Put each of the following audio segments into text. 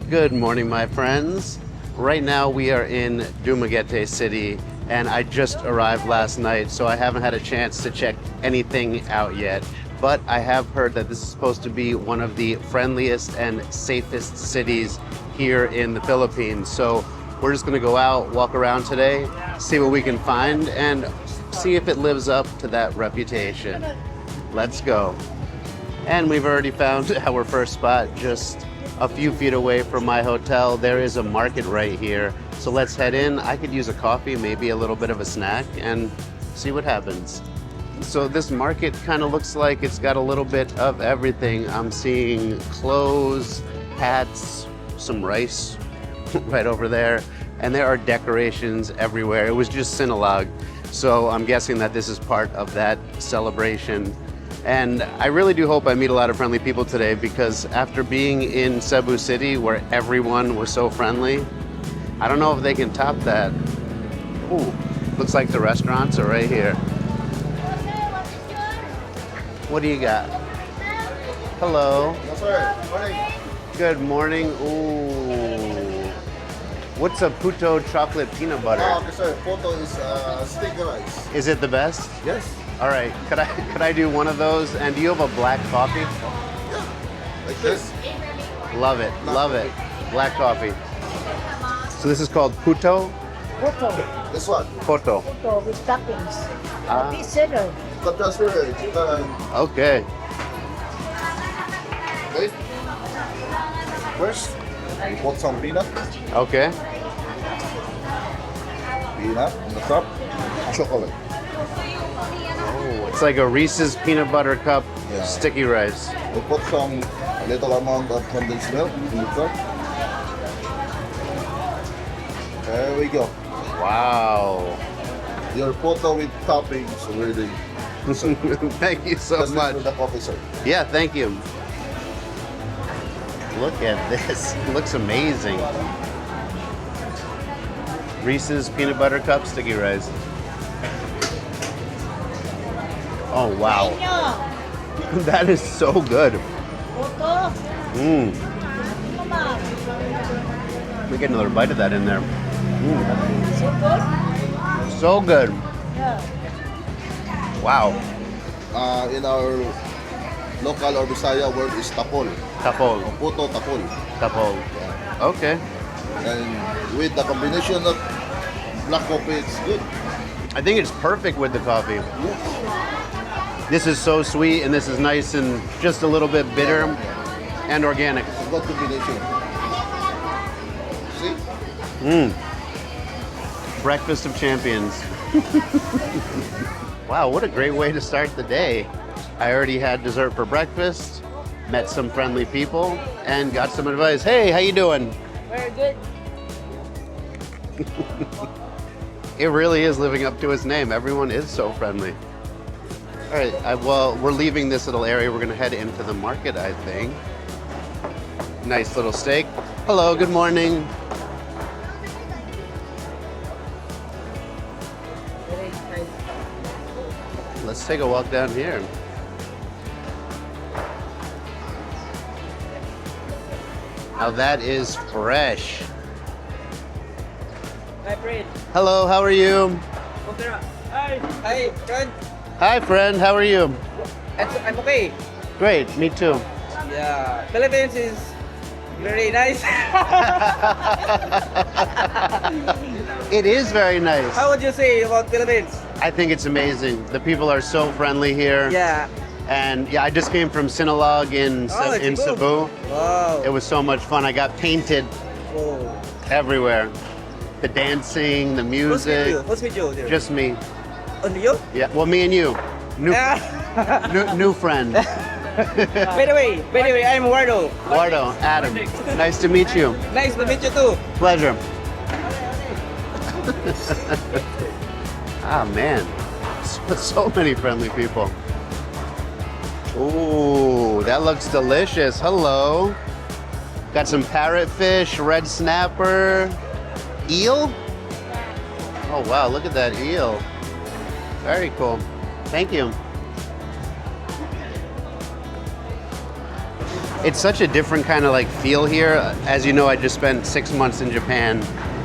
Good morning, my friends. Right now we are in Dumaguete City, and I just arrived last night, so I haven't had a chance to check anything out yet. But I have heard that this is supposed to be one of the friendliest and safest cities here in the Philippines. So we're just gonna go out, walk around today, see what we can find, and see if it lives up to that reputation. Let's go. And we've already found our first spot just a few feet away from my hotel. There is a market right here. So let's head in. I could use a coffee, maybe a little bit of a snack, and see what happens. So this market kind of looks like it's got a little bit of everything. I'm seeing clothes, hats, some rice right over there, and there are decorations everywhere. It was just Sinulog, so I'm guessing that this is part of that celebration. And I really do hope I meet a lot of friendly people today, because after being in Cebu City where everyone was so friendly, I don't know if they can top that. Ooh, looks like the restaurants are right here. What do you got? Hello. Yes, sir. Morning. Good morning. Ooh. What's a puto chocolate peanut butter? Okay, sir. Photo is sticky rice. Is it the best? Yes. All right. Could I do one of those? And do you have a black coffee? Yeah. Like this. Love it. Love it. Black coffee. So this is called puto? Photo. This one. Poto. Photo with toppings. Ah. Consider. Cut transfer. Okay. Wait. First, we put some peanut. Okay. Peanut on the top. Chocolate. Oh, it's like a Reese's peanut butter cup, Yeah. sticky rice. We put a little amount of condensed milk in the top. There we go. Wow. Your photo with toppings ready. Thank you so Just much. for the coffee, sir. Yeah, thank you. Look at this. It looks amazing. Reese's peanut butter cup, sticky rice. Oh, wow. That is so good. Photo. Mmm. Come on. We get another bite of that in there. So good? So good. Yeah. Wow. In our local or Bisaya word is tapol. Tapol. Photo tapol. Tapol. Okay. And with the combination of black coffee, it's good. I think it's perfect with the coffee. Yes. This is so sweet, and this is nice and just a little bit bitter and organic. It's a good combination. See? Mmm. Breakfast of champions. Wow, what a great way to start the day. I already had dessert for breakfast, met some friendly people, and got some advice. Hey, how you doing? Very good. It really is living up to its name. Everyone is so friendly. All right, well, we're leaving this little area. We're gonna head into the market, I think. Nice little steak. Hello, good morning. Very nice. Let's take a walk down here. Now that is fresh. Hi, friend. Hello, how are you? Hi. Hi, friend. Hi, friend, how are you? I'm okay. Great, me too. Yeah, Philippines is very nice. It is very nice. How would you say about Philippines? I think it's amazing. The people are so friendly here. Yeah. And yeah, I just came from Sinulog in Cebu. Cebu. Wow. It was so much fun. I got painted Oh. everywhere. The dancing, the Who's with music. you? Who's with you? There? Just me. Only you? Yeah, well, me and you. New, new friend. By the way, I'm Wardo. Wardo, Adam. Nice to meet you. Nice to meet you too. Pleasure. Ah, man. So many friendly people. Ooh, that looks delicious. Hello. Got some parrotfish, red snapper, eel. Oh, wow, look at that eel. Very cool. Thank you. It's such a different kind of like feel here. As you know, I just spent 6 months in Japan,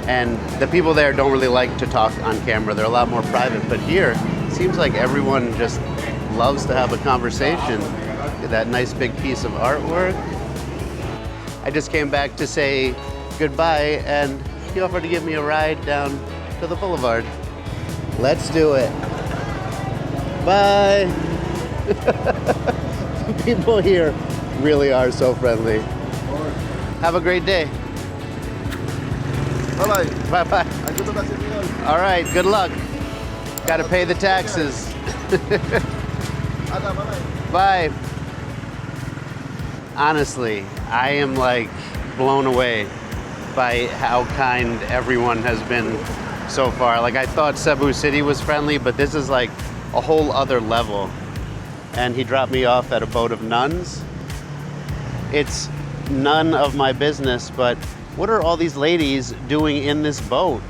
and the people there don't really like to talk on camera. They're a lot more private, but here it seems like everyone just loves to have a conversation. That nice big piece of artwork. I just came back to say goodbye, and he offered to give me a ride down to the boulevard. Let's do it. Bye. People here really are so friendly. Have a great day. Bye-bye. Bye-bye. Andito na si Rizal. All right, good luck. Got to pay the taxes. Ada, bye-bye. Bye. Honestly, I am like blown away by how kind everyone has been so far. Like I thought Cebu City was friendly, but this is like a whole other level. And he dropped me off at a boat of nuns. It's none of my business, but what are all these ladies doing in this boat?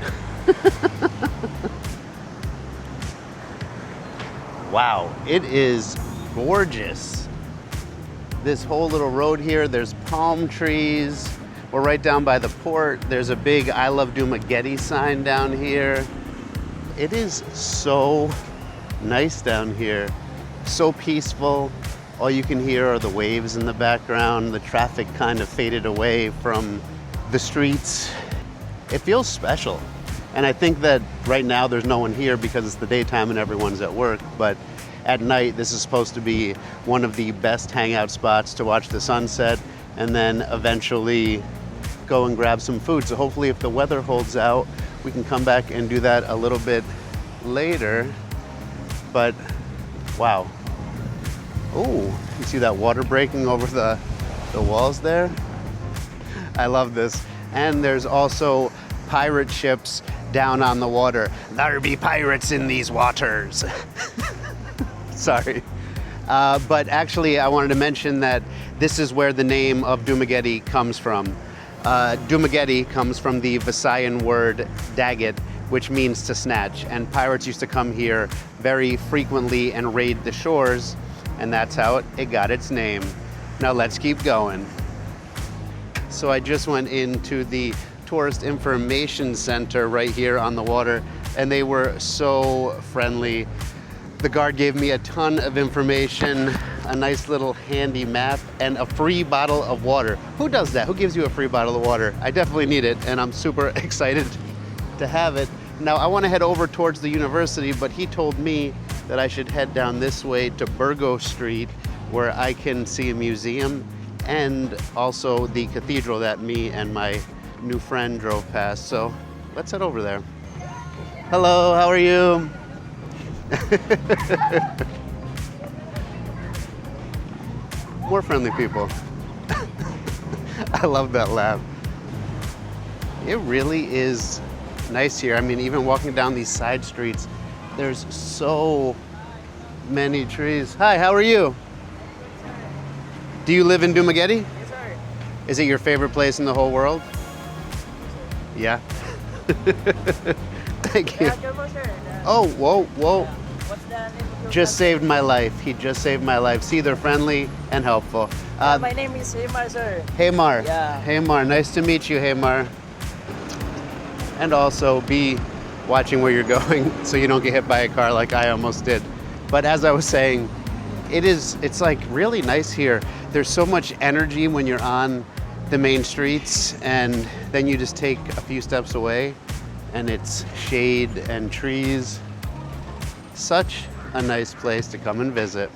Wow, it is gorgeous. This whole little road here, there's palm trees. We're right down by the port. There's a big I Love Dumaguete sign down here. It is so nice down here. So peaceful. All you can hear are the waves in the background. The traffic kind of faded away from the streets. It feels special. And I think that right now there's no one here because it's the daytime and everyone's at work. But at night, this is supposed to be one of the best hangout spots to watch the sunset and then eventually go and grab some food. So hopefully if the weather holds out, we can come back and do that a little bit later. But wow. Oh, you see that water breaking over the walls there? I love this. And there's also pirate ships down on the water. There be pirates in these waters. Sorry. But actually, I wanted to mention that this is where the name of Dumaguete comes from. Dumaguete comes from the Visayan word dagat, which means to snatch. And pirates used to come here very frequently and raid the shores, and that's how it got its name. Now let's keep going. So I just went into the Tourist Information Center right here on the water, and they were so friendly. The guard gave me a ton of information, a nice little handy map, and a free bottle of water. Who does that? Who gives you a free bottle of water? I definitely need it, and I'm super excited to have it. Now, I want to head over towards the university, but he told me that I should head down this way to Burgo Street, where I can see a museum and also the cathedral that me and my new friend drove past. So let's head over there. Hello, how are you? More friendly people. I love that laugh. It really is nice here. I mean, even walking down these side streets, there's so many trees. Hi, how are you? Do you live in Dumaguete? Yes, sir. Is it your favorite place in the whole world? Yeah. Thank you. Oh, whoa, whoa. What's the name of your Just saved my life. He just saved my life. See, they're friendly and helpful. my name is Himar, sir. Haymar. Yeah. Haymar. Nice to meet you, Haymar. And also be watching where you're going so you don't get hit by a car like I almost did. But as I was saying, it's like really nice here. There's so much energy when you're on the main streets, and then you just take a few steps away and it's shade and trees. Such a nice place to come and visit.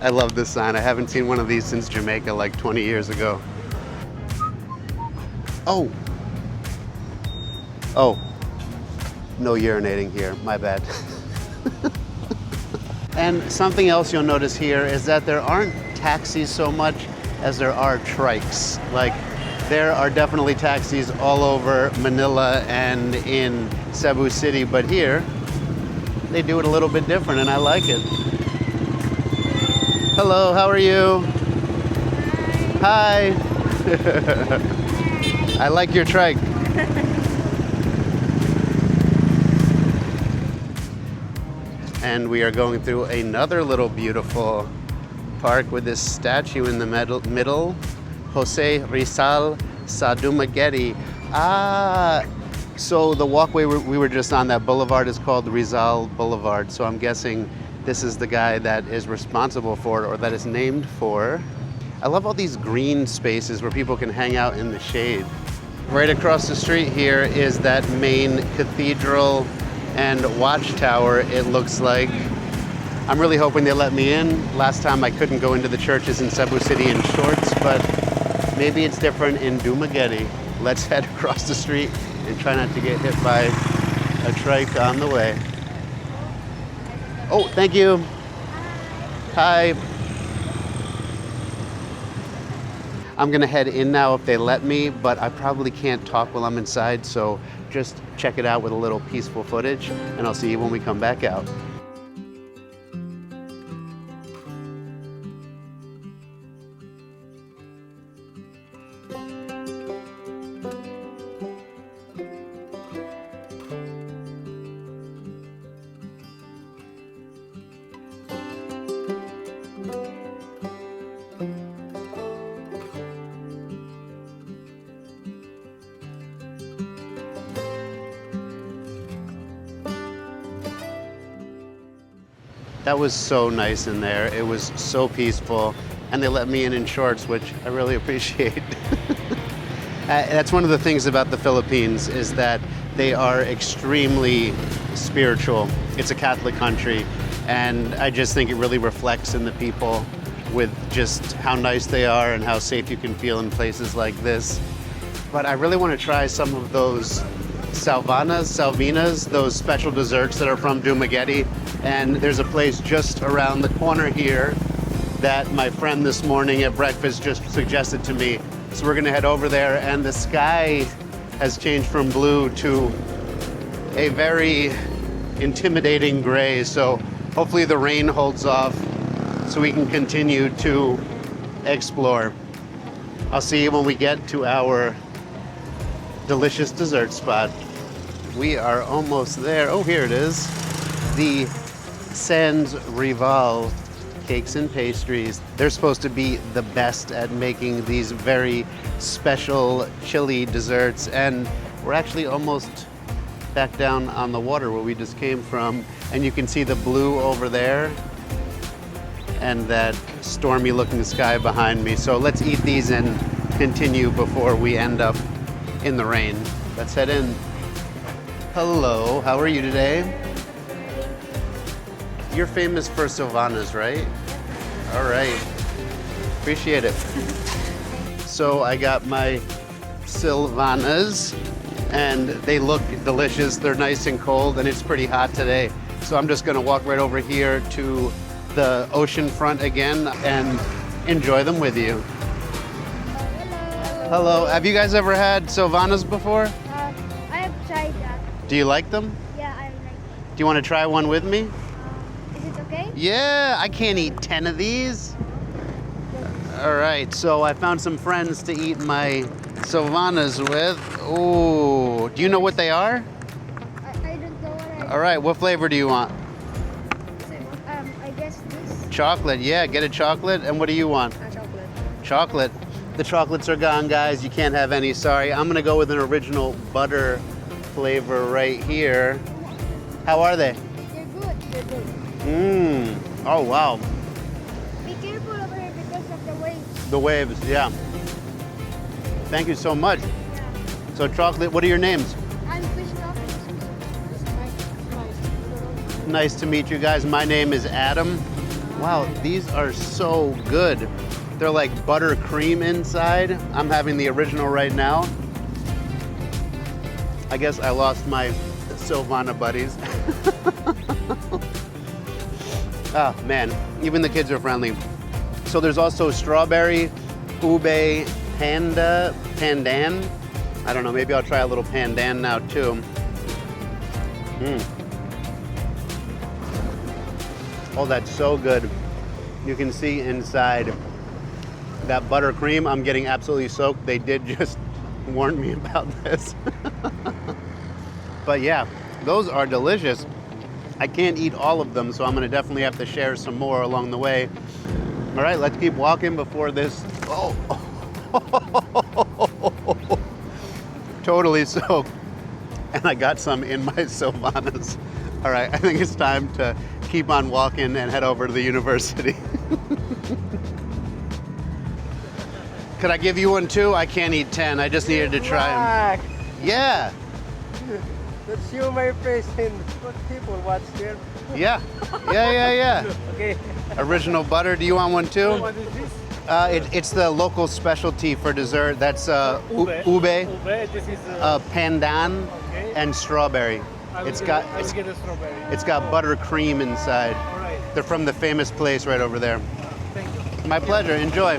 I love this sign. I haven't seen one of these since Jamaica like 20 years ago. Oh. Oh. No urinating here. My bad. And something else you'll notice here is that there aren't taxis so much as there are trikes. Like, there are definitely taxis all over Manila and in Cebu City, but here they do it a little bit different, and I like it. Hello, how are you? Hi. I like your trike. And we are going through another little beautiful park with this statue in the middle. Jose Rizal sa Dumaguete. Ah, so the walkway we were just on, that boulevard, is called Rizal Boulevard. So I'm guessing this is the guy that is responsible for it, or that is named for. I love all these green spaces where people can hang out in the shade. Right across the street here is that main cathedral and watchtower, it looks like. I'm really hoping they let me in. Last time I couldn't go into the churches in Cebu City in shorts, but maybe it's different in Dumaguete. Let's head across the street and try not to get hit by a trike on the way. Oh, thank you. Hi. I'm gonna head in now if they let me, but I probably can't talk while I'm inside, so just check it out with a little peaceful footage, and I'll see you when we come back out. That was so nice in there. It was so peaceful, and they let me in shorts, which I really appreciate. That's one of the things about the Philippines, is that they are extremely spiritual. It's a Catholic country, and I just think it really reflects in the people with just how nice they are and how safe you can feel in places like this. But I really want to try some of those Silvanas, those special desserts that are from Dumaguete. And there's a place just around the corner here that my friend this morning at breakfast just suggested to me. So we're gonna head over there, and the sky has changed from blue to a very intimidating gray. So hopefully the rain holds off so we can continue to explore. I'll see you when we get to our delicious dessert spot. We are almost there. Oh, here it is. The Sans Rival cakes and pastries. They're supposed to be the best at making these very special chili desserts, and we're actually almost back down on the water where we just came from, and you can see the blue over there and that stormy looking sky behind me. So let's eat these and continue before we end up in the rain. Let's head in. Hello, how are you today? You're famous for Silvanas, right? All right, appreciate it. So I got my Silvanas, and they look delicious. They're nice and cold, and it's pretty hot today. So I'm just gonna walk right over here to the ocean front again and enjoy them with you. Hello, have you guys ever had Silvanas before? I have tried that. Do you like them? Yeah, I like it. Do you want to try one with me? Is it okay? Yeah, I can't eat 10 of these. All right, so I found some friends to eat my Silvanas with. Ooh, do you know what they are? I don't know what All right, what flavor do you want? I guess this. Chocolate, yeah, get a chocolate. And what do you want? Chocolate. Chocolate. The chocolates are gone, guys. You can't have any, sorry. I'm gonna go with an original butter flavor right here. How are they? They're good. They're good. Mmm, oh wow. Be careful over here because of the waves. The waves, yeah. Thank you so much. Yeah. So chocolate, what are your names? I'm Krishna. Nice to meet you guys. My name is Adam. Wow, these are so good. They're like buttercream inside. I'm having the original right now. I guess I lost my Silvana buddies. Oh man, even the kids are friendly. So there's also strawberry, ube, pandan. I don't know, maybe I'll try a little pandan now too. Oh, that's so good. You can see inside that buttercream. I'm getting absolutely soaked. They did just warn me about this. But yeah, those are delicious. I can't eat all of them, so I'm gonna definitely have to share some more along the way. All right, let's keep walking before this. Oh, totally soaked. And I got some in my Silvanas. All right, I think it's time to keep on walking and head over to the university. Could I give you one too? I can't eat 10. I just needed to try them. Yeah. That's you, my face, and what people watch here. Yeah. Yeah. Okay. Original butter. Do you want one too? What is this? It's the local specialty for dessert. That's ube, This is pandan, okay. and strawberry. I will It's get got a strawberry. it's got buttercream inside. All right. They're from the famous place right over there. Thank you. My pleasure. Enjoy.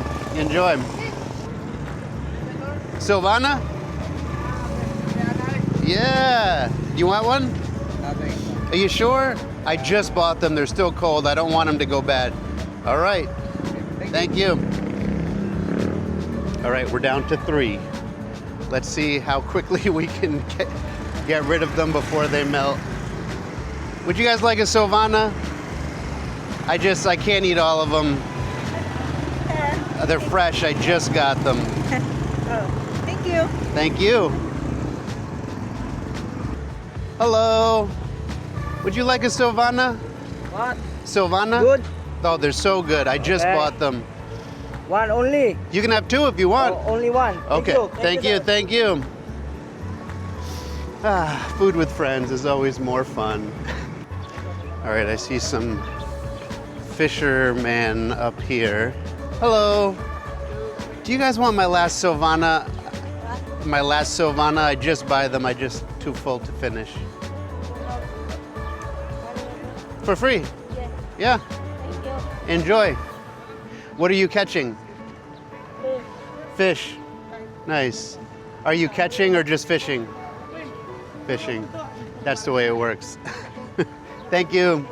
Silvana? Yeah. You want one? Are you sure? I just bought them. They're still cold. I don't want them to go bad. All right. Thank you. All right, we're down to 3. Let's see how quickly we can get rid of them before they melt. Would you guys like a Silvana? I can't eat all of them. They're fresh. I just got them. Thank you. Thank you. Hello. Would you like a Silvana? What? Silvana? Good. Oh, they're so good. I just Okay. bought them. One only. You can have 2 if you want. Oh, only one. Okay. Thank you. sir. Thank you. Food with friends is always more fun. All right, I see some fisherman up here. Hello. Do you guys want my last Silvana? My last Silvana, I just buy them. I just too full to finish. For free? Yeah. Thank you. Enjoy. What are you catching? Fish. Nice. Are you catching or just fishing? Fishing. That's the way it works. Thank you.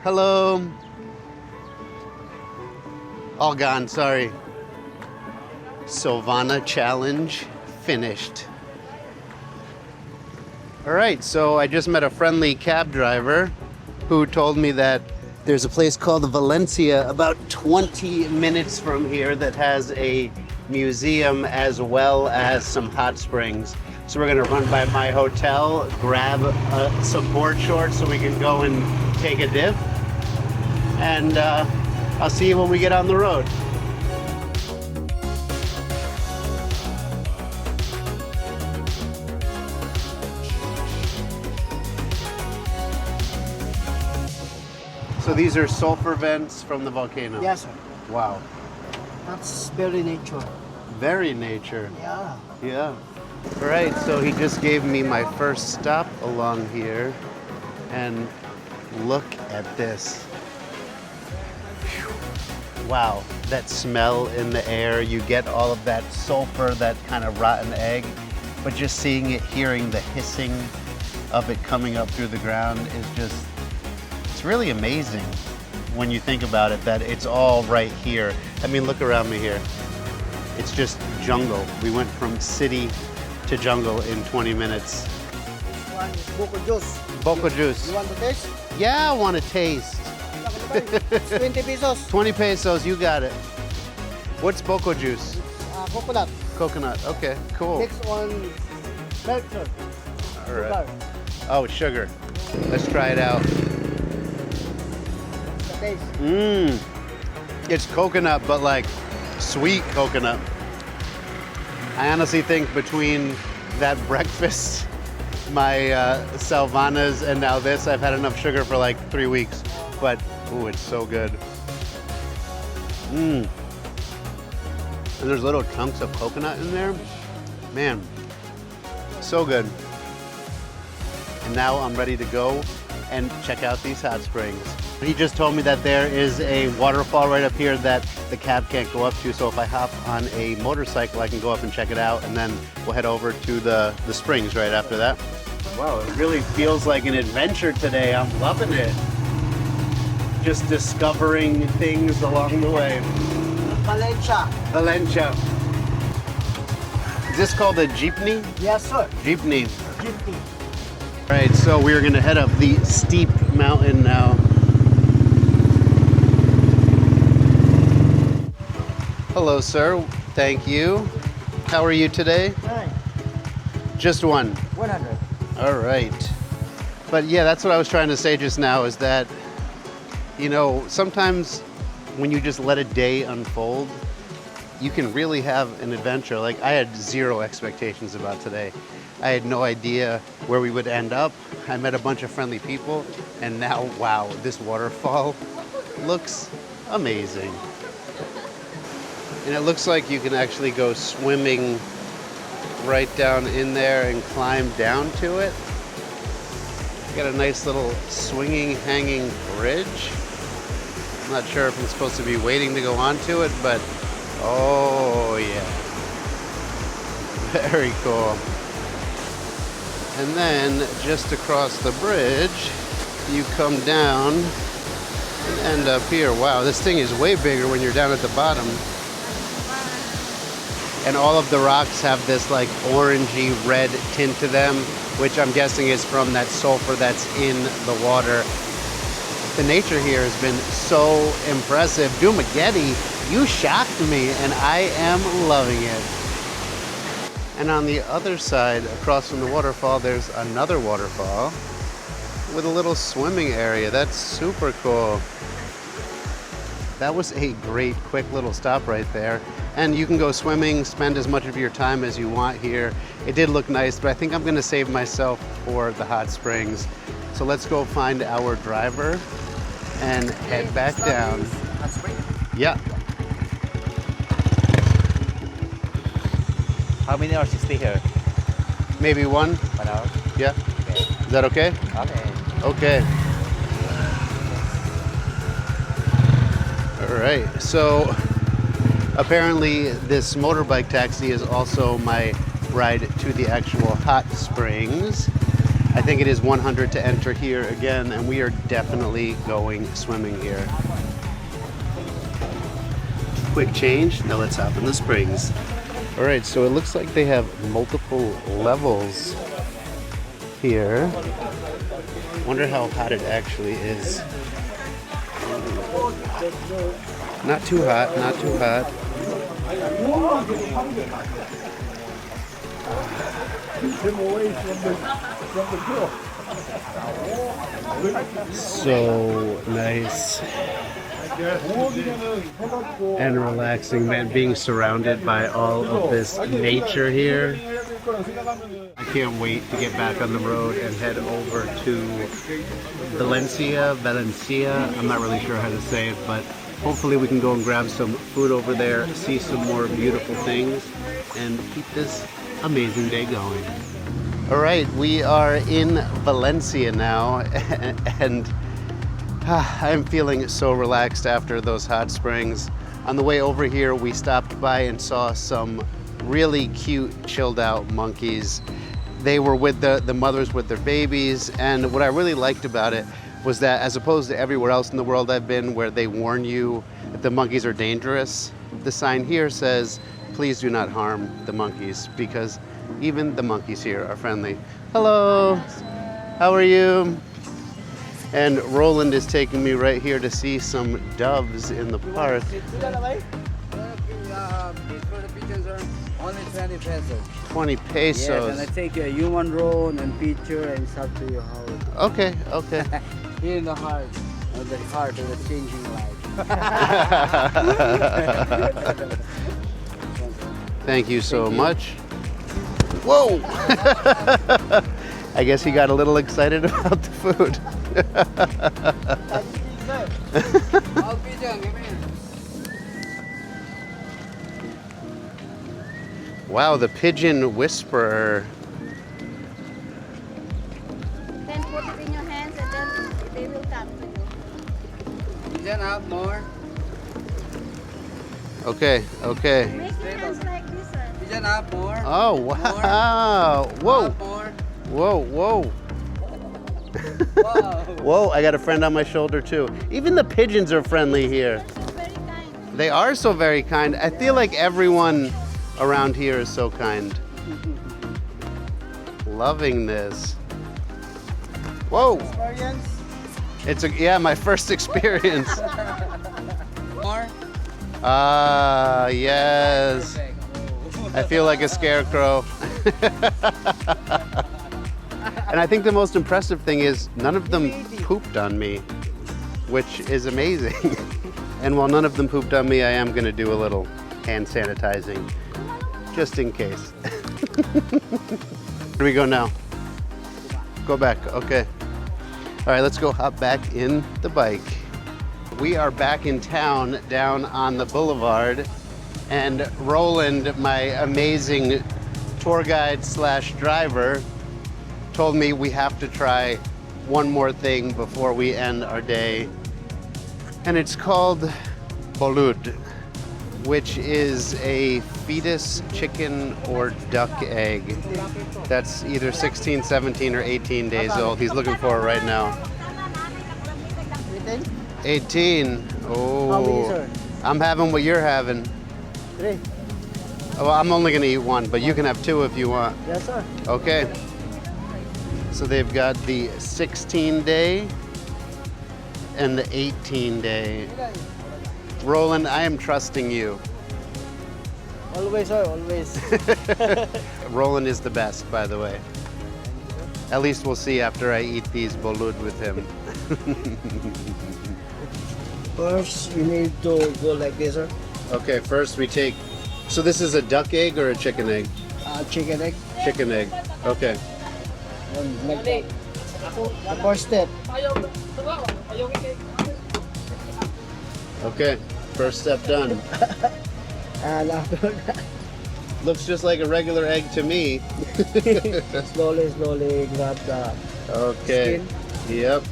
Hello. All gone, sorry. Silvana challenge finished. All right, so I just met a friendly cab driver who told me that there's a place called Valencia about 20 minutes from here that has a museum as well as some hot springs. So we're gonna run by my hotel, grab some board shorts so we can go and take a dip. And I'll see you when we get on the road. So these are sulfur vents from the volcano? Yes, sir. Wow. That's very nature. Very nature. Yeah. Yeah. All right, so he just gave me my first stop along here. And look at this. Whew. Wow, that smell in the air. You get all of that sulfur, that kind of rotten egg. But just seeing it, hearing the hissing of it coming up through the ground is just, it's really amazing when you think about it, that it's all right here. I mean, look around me here. It's just jungle. We went from city to jungle in 20 minutes. One is Boko juice. Boko juice. You want to taste? Yeah, I want to taste. It's 20 pesos. 20 pesos, you got it. What's Boko juice? Coconut. Coconut, okay, cool. Mix on milk, sir. All right. Oh, sugar. Let's try it out. The taste. Mmm. It's coconut, but like sweet coconut. I honestly think between that breakfast, my Silvanas, and now this, I've had enough sugar for like 3 weeks. But, ooh, it's so good. Mmm. And there's little chunks of coconut in there. Man, so good. And now I'm ready to go and check out these hot springs. He just told me that there is a waterfall right up here that the cab can't go up to, so if I hop on a motorcycle, I can go up and check it out, and then we'll head over to the springs right after that. Wow, it really feels like an adventure today. I'm loving it. Just discovering things along the way. Valencia. Valencia. Is this called a jeepney? Yes, sir. Jeepney. Jeepney. All right, so we're gonna head up the steep mountain now. Hello, sir. Thank you. How are you today? Nine. Just one. 100. All right. But yeah, that's what I was trying to say just now is that, you know, sometimes when you just let a day unfold, you can really have an adventure. Like I had zero expectations about today. I had no idea where we would end up. I met a bunch of friendly people, and now, wow, this waterfall looks amazing. And it looks like you can actually go swimming right down in there and climb down to it. Got a nice little swinging, hanging bridge. I'm not sure if I'm supposed to be waiting to go onto it, but oh yeah. Very cool. And then just across the bridge, you come down and end up here. Wow, this thing is way bigger when you're down at the bottom. And all of the rocks have this like orangey red tint to them, which I'm guessing is from that sulfur that's in the water. The nature here has been so impressive. Dumaguete, you shocked me, and I am loving it. And on the other side, across from the waterfall, there's another waterfall with a little swimming area. That's super cool. That was a great, quick little stop right there. And you can go swimming, spend as much of your time as you want here. It did look nice, but I think I'm gonna save myself for the hot springs. So let's go find our driver and head back down. Yeah. How many hours you stay here? Maybe 1? 1 hour? Yeah. Okay. Is that okay? Okay. Okay. All right. So apparently this motorbike taxi is also my ride to the actual hot springs. I think it is 100 to enter here again, and we are definitely going swimming here. Quick change. Now let's hop in the springs. All right, so it looks like they have multiple levels here. Wonder how hot it actually is. Not too hot, not too hot. So nice and relaxing, man, being surrounded by all of this nature here. I can't wait to get back on the road and head over to Valencia. I'm not really sure how to say it, but hopefully we can go and grab some food over there, see some more beautiful things, and keep this amazing day going. All right, we are in Valencia now, and I'm feeling so relaxed after those hot springs. On the way over here, we stopped by and saw some really cute, chilled out monkeys. They were with the mothers with their babies, and what I really liked about it was that as opposed to everywhere else in the world I've been where they warn you that the monkeys are dangerous, the sign here says, please do not harm the monkeys, because even the monkeys here are friendly. Hello, how are you? And Roland is taking me right here to see some doves in the park. For the pigeons are only 20 pesos. 20 Yes, pesos. and I take a human drone and picture, and it's up to you how. Okay, okay. Here in the heart of the changing life. Thank you so much. Whoa! I guess he got a little excited about the food. All pigeon, come here. Wow, the pigeon whisperer. Then put it in your hands and then they will come to you. Pigeon up more. Okay, okay. Make your hands like this, sir. Pigeon up more. Oh, wow. Whoa, Up more. whoa, whoa. Wow. Whoa, I got a friend on my shoulder too. Even the pigeons are friendly here. They're so very kind. They are so very kind. I feel like everyone around here is so kind. Loving this. Whoa, Experience. it's yeah, my first experience. More. Ah, yes. I feel like a scarecrow. And I think the most impressive thing is none of them pooped on me, which is amazing. And while none of them pooped on me, I am going to do a little hand sanitizing, just in case. Where do we go now? Go back, okay. All right, let's go hop back in the bike. We are back in town down on the boulevard, and Roland, my amazing tour guide slash driver, told me we have to try one more thing before we end our day. And it's called balut, which is a fetus chicken or duck egg that's either 16, 17, or 18 days old. He's looking for it right now. 18. Oh. How many, sir? I'm having what you're having. 3. Well, I'm only gonna eat one, but you can have 2 if you want. Yes, sir. Okay. So they've got the 16-day and the 18-day. Roland, I am trusting you. Always, sir, always. Roland is the best, by the way. At least we'll see after I eat these balut with him. First, you need to go like this, sir. Okay, first we take, so this is a duck egg or a chicken egg? Chicken egg. Chicken egg, okay. And like that. The first step. Okay, first step done. And after that, Looks just like a regular egg to me. slowly, slowly grab the Okay, skin. yep.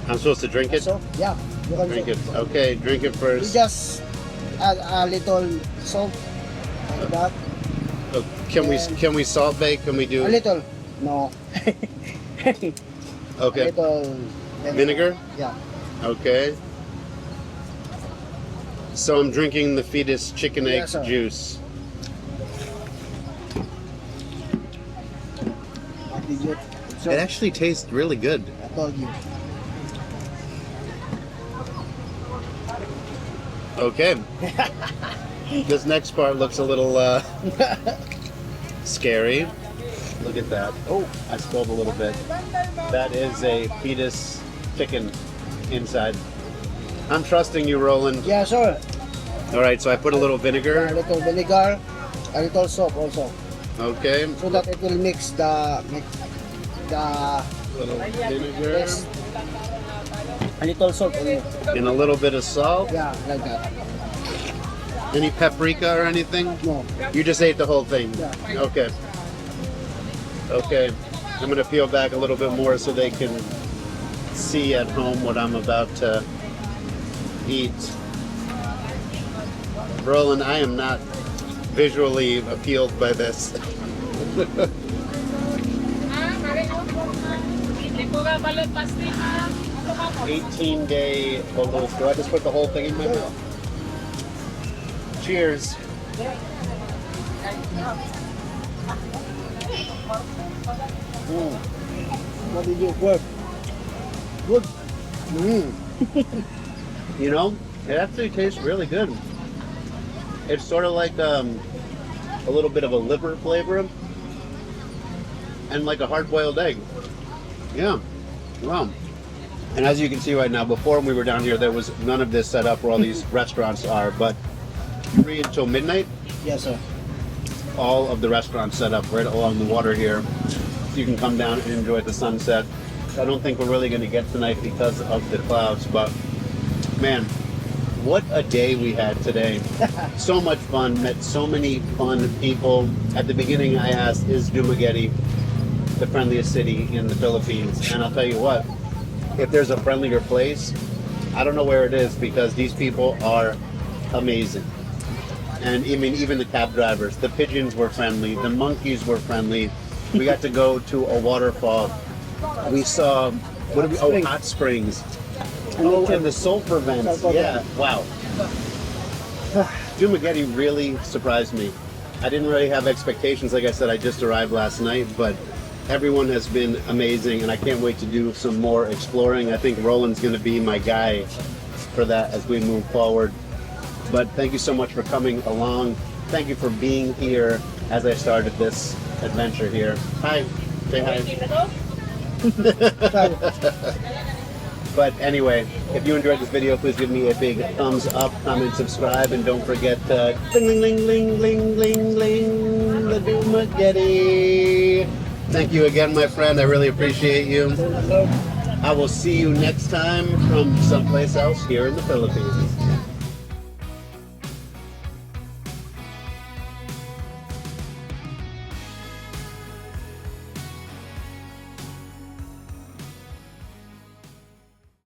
I'm supposed to drink it? So, yeah, you can Drink do. it. Okay, drink it You first. just add a little salt like that. Oh, can we salt bake? Can we do A little. No. okay A little vinegar? Yeah. Okay. So I'm drinking the fetus chicken egg Yes, sir. juice. What did you? So, It actually tastes really good. I told you. Okay. This next part looks a little scary. Look at that. Oh, I spilled a little bit. That is a fetus chicken inside. I'm trusting you, Roland. Yeah, sir. All right, so I put a little A vinegar. little vinegar, a little soap also, Okay. so that it will mix the Little vinegar. yes. A little salt only. And a little bit of salt. Yeah, like that. Any paprika or anything? No. You just ate the whole thing? Yeah. Okay. Okay. I'm going to peel back a little bit more so they can see at home what I'm about to eat. Roland, I am not visually appealed by this. 18-day balut. Do I just put the whole thing in my mouth? Cheers. What did you work? Good. You know, it actually tastes really good. It's sort of like a little bit of a liver flavor and like a hard-boiled egg. Yeah, wow. And as you can see right now, before we were down here, there was none of this set up where all these restaurants are, but 3 until midnight, Yes, sir. all of the restaurants set up right along the water here. So you can come down and enjoy the sunset. I don't think we're really going to get tonight because of the clouds, but man, what a day we had today. So much fun, met so many fun people. At the beginning I asked, is Dumaguete the friendliest city in the Philippines? And I'll tell you what, if there's a friendlier place, I don't know where it is, because these people are amazing. And I mean, even the cab drivers, the pigeons were friendly, the monkeys were friendly. We got to go to a waterfall. We saw, what did we, oh, hot springs. Oh, and the sulfur vents. Yeah, wow. Dumaguete really surprised me. I didn't really have expectations. Like I said, I just arrived last night, but everyone has been amazing, and I can't wait to do some more exploring. I think Roland's going to be my guy for that as we move forward. But thank you so much for coming along. Thank you for being here as I started this adventure here. Hi, say hi. But anyway, if you enjoyed this video, please give me a big thumbs up, comment, subscribe, and don't forget ding, ling, ling, ling, ling, ling, ling, the Dumaguete. Thank you again, my friend. I really appreciate you. I will see you next time from someplace else here in the Philippines.